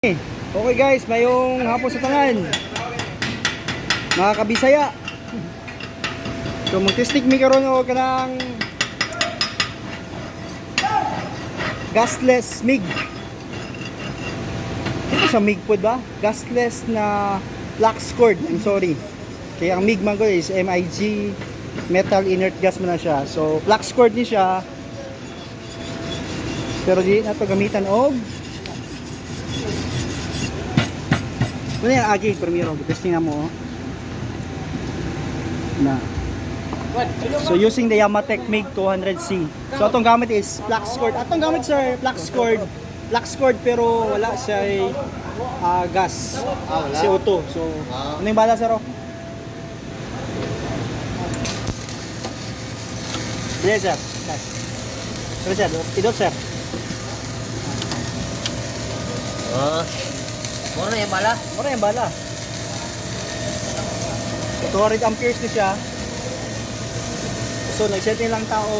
Okay guys, mayong hapon sa tangan mga kabisaya. So mag-testing mi karon og kanang gasless MIG. Ito sa MIG pod ba? Gasless na flux cord. I'm sorry. Kaya ang MIG man ko is MIG, metal inert gas man na siya. So flux cord ni siya. Pero di na to gamitan og ano yung agi, primero, testing na mo na. So using the Yamatech MIG 200C. So atong gamit is flux cord. Atong gamit sir, flux cord pero wala siya gas. CO2. So ano yung bala sir? Yes sir. Gas. Sir, idot sir. Mura na yung bala? Mura yung bala. So 200 amperes na siya. So nag-set lang tao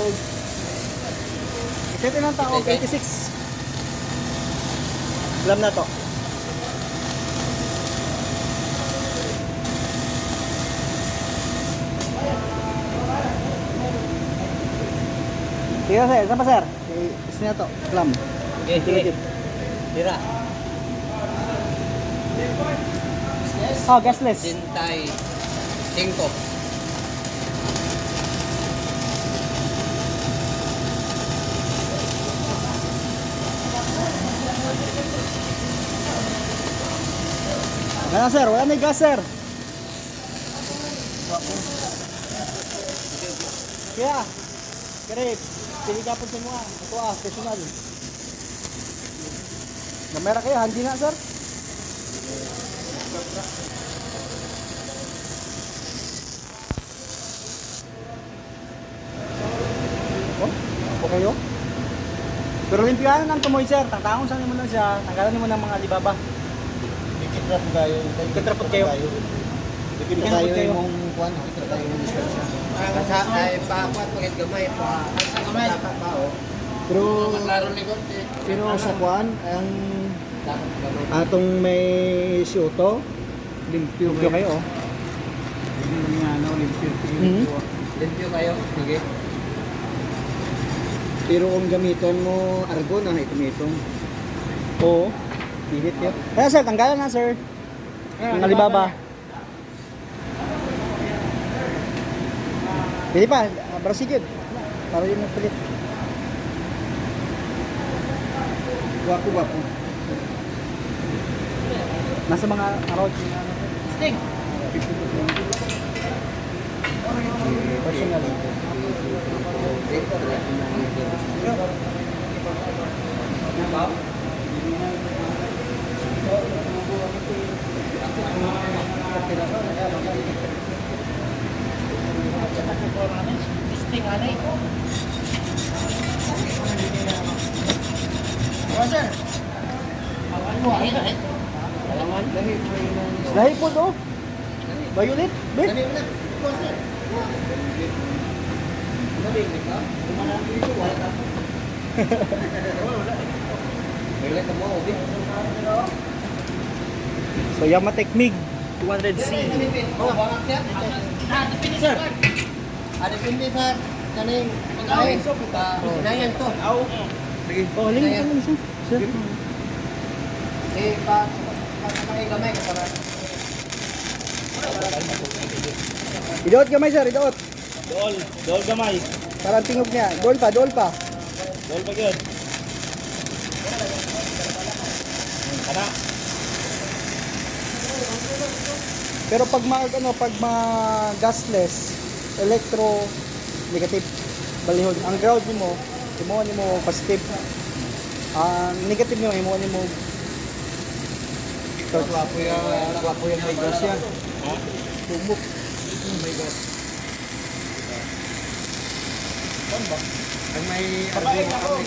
86. Alam na to. Sige sir, sama sir. Isa na to, alam. Okay. Tira. Oh, gasless. Sintay. 5. Wala sir, wala may gas sir. Kaya, pili ka po sa mga. Ito personal. Namera kayo, handi na sir. Okay yo. Pero limpihan lang tumoy sir, tangtangon sa mo lang siya, tanggalan mo ng mga alibaba. Ikitrap kayo. Ikitrapot kayo. Ikitrap kayo mong kuwan, ikitrap kayo mong dispensya. Sa ay papat pagit gamay pa. Sa gamay pa oh. Pero Maklaro ni Gorte. pero sa kuwan ang atong may CO2 limpyo kayo oh. Hindi nga limpyo. Limpyo kayo. Sige. Pero kung gamiton mo argon na itumitong. Oo. Pihit yun. Kaya sir, tanggalan na sir. Ang alibaba. Pili pa, brasigid. Para yun nagpalit. Wapo. Nasa mga arod. Sting. Personal. Sting anay. Sir. Ano ay? Alaman. Lahi po do. Violet. Bet. Dali na. Sir. Dali ka. Kumanan dito wala ka. Wala ka mo, okay? So Yamatech MIG 200C. Oh, bakit sir? Depende sir. Depende sir. Kaning pagkain. Sinayan to. Sige. Oh, halingin ka lang sir. Gamay ka para. Idot gamay sir, idot. Dol gamay. Parang tingog niya. Dol pa. Dol pa gyud. Kana. Pero pag gasless, electro negative balihon. Ang ground nimo positive. Ang negative nimo nimo Wapo yung may gas yan. Ha? tumok. May gas. Ang may Patay na argon.